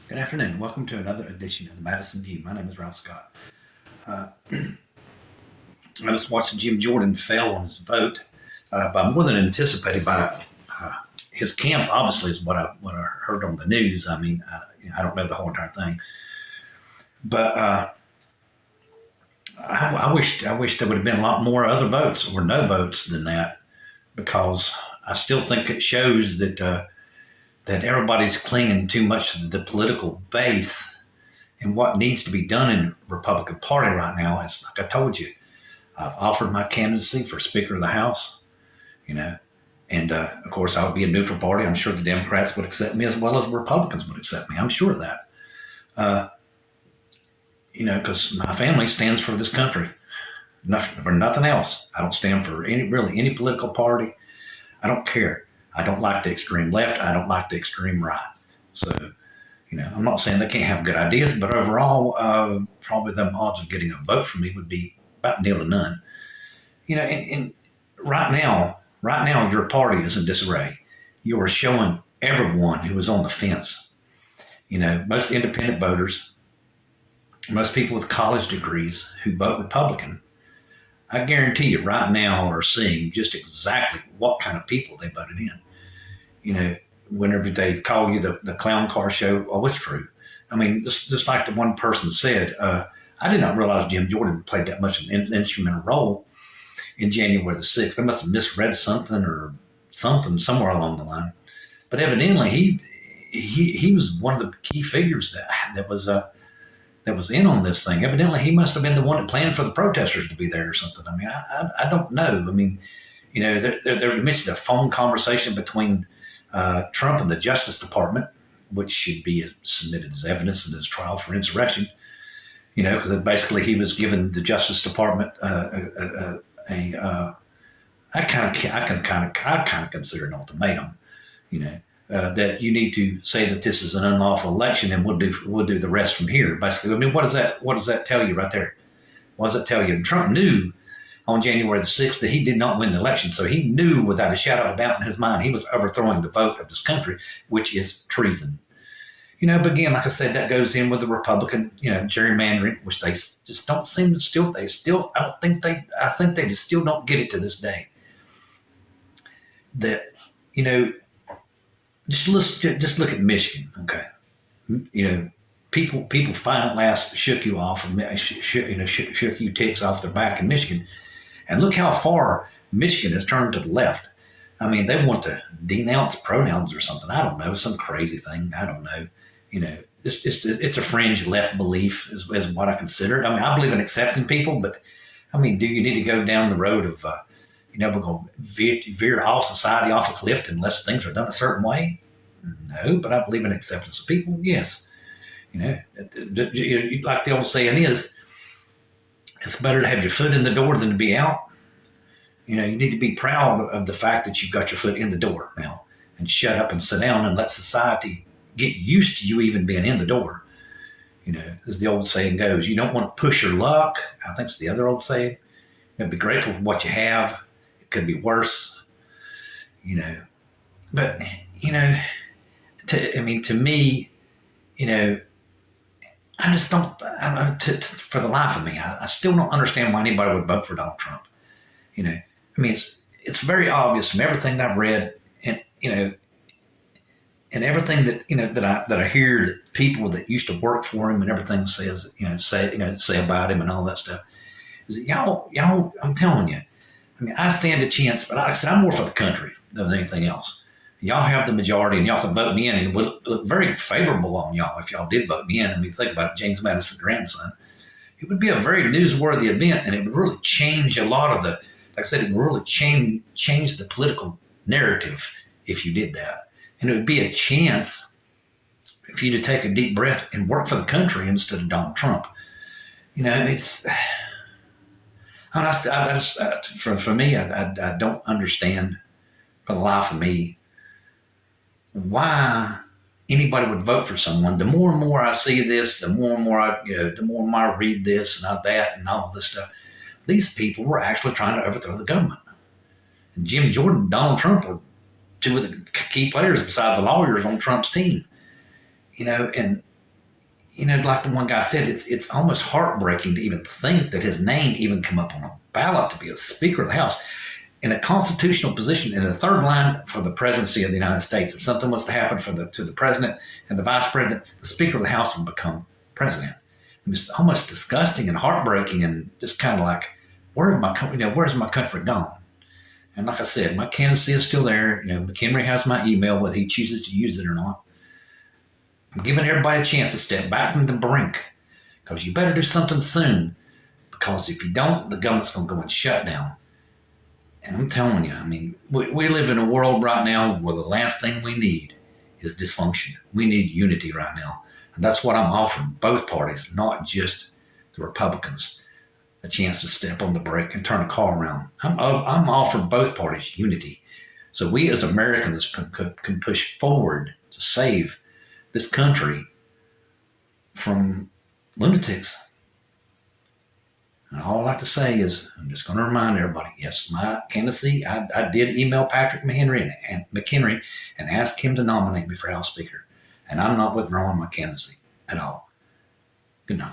Good afternoon. Welcome to another edition of the Madison View. My name is Ralph Scott. I just watched Jim Jordan fail on his vote by more than anticipated by his camp. Obviously, is what I heard on the news. I mean, I don't know the whole entire thing, but I wish there would have been a lot more other votes or no votes than that, because I still think it shows that everybody's clinging too much to the political base, and what needs to be done in the Republican Party right now is, like I told you, I've offered my candidacy for Speaker of the House, and of course I would be a neutral party. I'm sure the Democrats would accept me as well as Republicans would accept me. I'm sure of that. Because my family stands for this country, for nothing else. I don't stand for any political party. I don't care. I don't like the extreme left. I don't like the extreme right. So, I'm not saying they can't have good ideas, but overall, probably the odds of getting a vote from me would be about nil to none. And right now, your party is in disarray. You are showing everyone who is on the fence, most independent voters, most people with college degrees who vote Republican, I guarantee you right now are seeing just exactly what kind of people they voted in. Whenever they call you the clown car show, oh, it's true. I mean, just like the one person said, I did not realize Jim Jordan played that much of an instrumental role in January the 6th. I must have misread something or something somewhere along the line. But evidently, he was one of the key figures that was in on this thing. Evidently, he must have been the one that planned for the protesters to be there or something. I mean, I don't know. I mean, they're missing a phone conversation between Trump and the Justice Department, which should be submitted as evidence in his trial for insurrection. Because basically he was giving the Justice Department I kind of consider an ultimatum. That you need to say that this is an unlawful election, and we'll do the rest from here. Basically, I mean, what does that tell you right there? What does that tell you? And Trump knew on January the 6th that he did not win the election, so he knew without a shadow of a doubt in his mind he was overthrowing the vote of this country, which is treason. But again, like I said, that goes in with the Republican, gerrymandering, which they just don't seem to I think they just still don't get it to this day. That, just look at Michigan, okay? People finally last shook you off, shook you ticks off their back in Michigan, and look how far Michigan has turned to the left. I mean, they want to denounce pronouns or something. I don't know, some crazy thing. I don't know. It's a fringe left belief is what I consider it. I mean, I believe in accepting people, but I mean, do you need to go down the road of we're going to veer off society off a cliff unless things are done a certain way? No, but I believe in acceptance of people. Yes. Like the old saying is, it's better to have your foot in the door than to be out. You need to be proud of the fact that you've got your foot in the door now, and shut up and sit down and let society get used to you even being in the door. As the old saying goes, you don't want to push your luck. I think it's the other old saying. Be grateful for what you have. It could be worse. But to me, I just don't. For the life of me, I still don't understand why anybody would vote for Donald Trump. It's very obvious from everything that I've read, and and everything that I hear that people that used to work for him and everything say about him and all that stuff, is that y'all. I'm telling you, I stand a chance, but like I said, I'm more for the country than anything else. Y'all have the majority, and y'all can vote me in, and it would look very favorable on y'all if y'all did vote me in. Think about it, James Madison's grandson. It would be a very newsworthy event, and it would really change a lot of like I said, it would really change the political narrative if you did that. And it would be a chance for you to take a deep breath and work for the country instead of Donald Trump. It's. For me, I don't understand for the life of me why anybody would vote for someone. The more and more I see this, the more and more I read this and that and all this stuff. These people were actually trying to overthrow the government. And Jim Jordan and Donald Trump were two of the key players beside the lawyers on Trump's team. And like the one guy said, it's almost heartbreaking to even think that his name even come up on a ballot to be a Speaker of the House in a constitutional position in the third line for the presidency of the United States. If something was to happen to the president and the vice president, the Speaker of the House would become president. It's almost disgusting and heartbreaking, and just kind of like, where's my country gone? And like I said, my candidacy is still there. McHenry has my email, whether he chooses to use it or not. I'm giving everybody a chance to step back from the brink, because you better do something soon, because if you don't, the government's going to go and shut down. And I'm telling you, we live in a world right now where the last thing we need is dysfunction. We need unity right now. And that's what I'm offering both parties, not just the Republicans, a chance to step on the brake and turn the car around. I'm offering both parties unity, so we as Americans can push forward to save this country from lunatics. And all I like to say is, I'm just going to remind everybody, yes, my candidacy, I did email Patrick McHenry and ask him to nominate me for House Speaker. And I'm not withdrawing my candidacy at all. Good night.